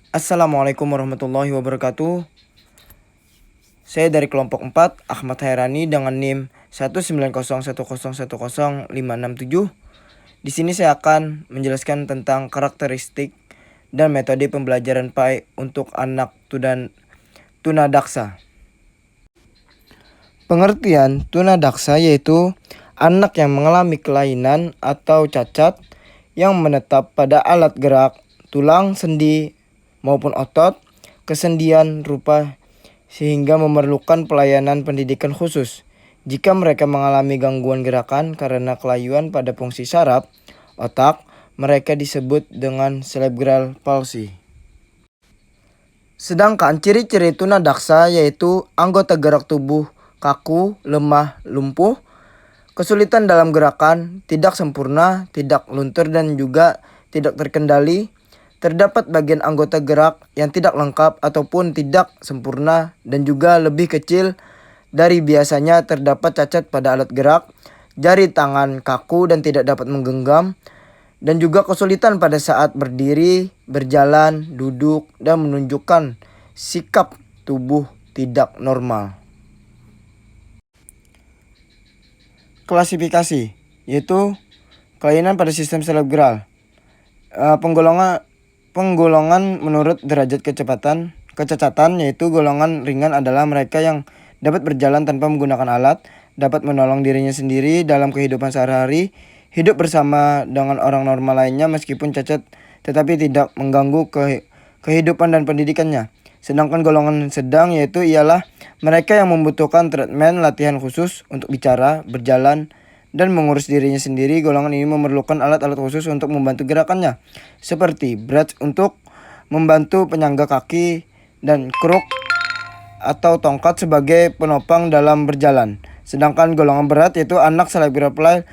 Assalamualaikum warahmatullahi wabarakatuh. Saya dari kelompok 4, Ahmad Hairani dengan NIM 19010100567. Di sini saya akan menjelaskan tentang karakteristik dan metode pembelajaran PAI untuk anak tunadaksa. Pengertian tunadaksa yaitu anak yang mengalami kelainan atau cacat yang menetap pada alat gerak, tulang, sendi, maupun otot, kesendian rupa sehingga memerlukan pelayanan pendidikan khusus. Jika mereka mengalami gangguan gerakan karena kelayuan pada fungsi saraf otak, mereka disebut dengan cerebral palsy. Sedangkan ciri-ciri tunadaksa yaitu anggota gerak tubuh kaku, lemah, lumpuh, kesulitan dalam gerakan, tidak sempurna, tidak luntur dan juga tidak terkendali. Terdapat bagian anggota gerak yang tidak lengkap ataupun tidak sempurna dan juga lebih kecil dari biasanya. Terdapat cacat pada alat gerak, jari tangan kaku dan tidak dapat menggenggam, dan juga kesulitan pada saat berdiri, berjalan, duduk, dan menunjukkan sikap tubuh tidak normal. Klasifikasi yaitu kelainan pada sistem cerebral. Penggolongan menurut derajat kecacatan yaitu golongan ringan adalah mereka yang dapat berjalan tanpa menggunakan alat, dapat menolong dirinya sendiri dalam kehidupan sehari-hari, hidup bersama dengan orang normal lainnya meskipun cacat tetapi tidak mengganggu kehidupan dan pendidikannya. Sedangkan golongan sedang yaitu ialah mereka yang membutuhkan treatment latihan khusus untuk bicara, berjalan, dan mengurus dirinya sendiri. Golongan ini memerlukan alat-alat khusus untuk membantu gerakannya, seperti brace untuk membantu penyangga kaki dan kruk atau tongkat sebagai penopang dalam berjalan. Sedangkan golongan berat yaitu anak cerebral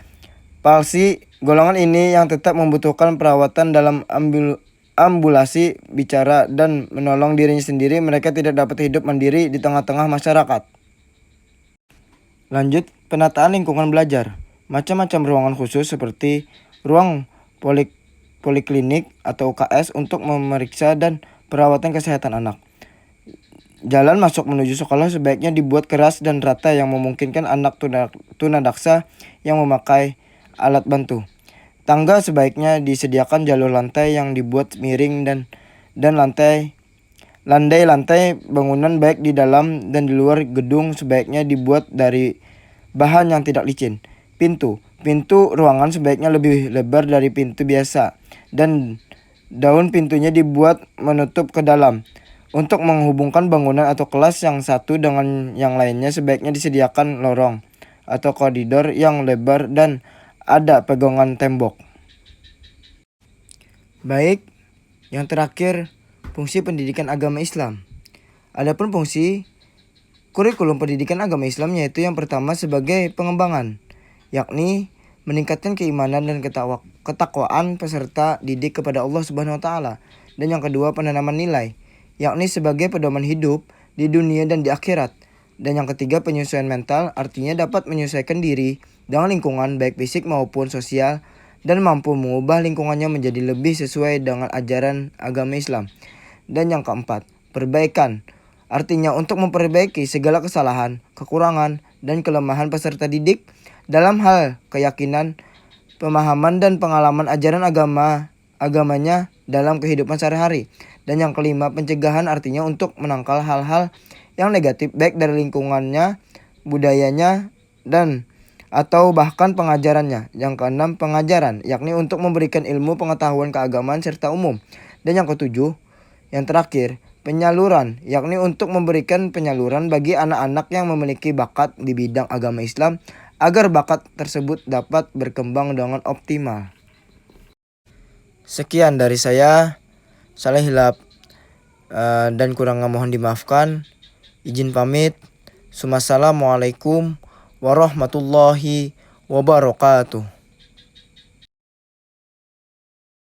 palsy. Golongan ini yang tetap membutuhkan perawatan dalam ambulasi, bicara, dan menolong dirinya sendiri. Mereka tidak dapat hidup mandiri di tengah-tengah masyarakat. Lanjut, penataan lingkungan belajar. Macam-macam ruangan khusus seperti ruang poliklinik atau UKS untuk memeriksa dan perawatan kesehatan anak. Jalan masuk menuju sekolah sebaiknya dibuat keras dan rata yang memungkinkan anak tunadaksa yang memakai alat bantu. Tangga sebaiknya disediakan jalur lantai yang dibuat miring dan lantai bangunan baik di dalam dan di luar gedung sebaiknya dibuat dari bahan yang tidak licin. Pintu ruangan sebaiknya lebih lebar dari pintu biasa dan daun pintunya dibuat menutup ke dalam. Untuk menghubungkan bangunan atau kelas yang satu dengan yang lainnya sebaiknya disediakan lorong atau koridor yang lebar dan ada pegangan tembok. Baik, yang terakhir fungsi pendidikan agama Islam. Adapun fungsi kurikulum pendidikan agama Islam yaitu yang pertama sebagai pengembangan, yakni meningkatkan keimanan dan ketakwaan peserta didik kepada Allah Subhanahu wa taala. Dan yang kedua penanaman nilai, yakni sebagai pedoman hidup di dunia dan di akhirat. Dan yang ketiga penyesuaian mental, artinya dapat menyesuaikan diri dengan lingkungan baik fisik maupun sosial dan mampu mengubah lingkungannya menjadi lebih sesuai dengan ajaran agama Islam. Dan yang keempat, perbaikan, artinya untuk memperbaiki segala kesalahan, kekurangan, dan kelemahan peserta didik dalam hal keyakinan, pemahaman, dan pengalaman ajaran agamanya dalam kehidupan sehari-hari. Dan yang kelima, pencegahan, artinya untuk menangkal hal-hal yang negatif baik dari lingkungannya, budayanya, dan atau bahkan pengajarannya. Yang keenam, pengajaran, yakni untuk memberikan ilmu pengetahuan keagamaan serta umum. Dan yang ketujuh, yang terakhir, penyaluran, yakni untuk memberikan penyaluran bagi anak-anak yang memiliki bakat di bidang agama Islam agar bakat tersebut dapat berkembang dengan optimal. Sekian dari saya, salah hilap dan kurangnya mohon dimaafkan. Izin pamit. Assalamualaikum warahmatullahi wabarakatuh.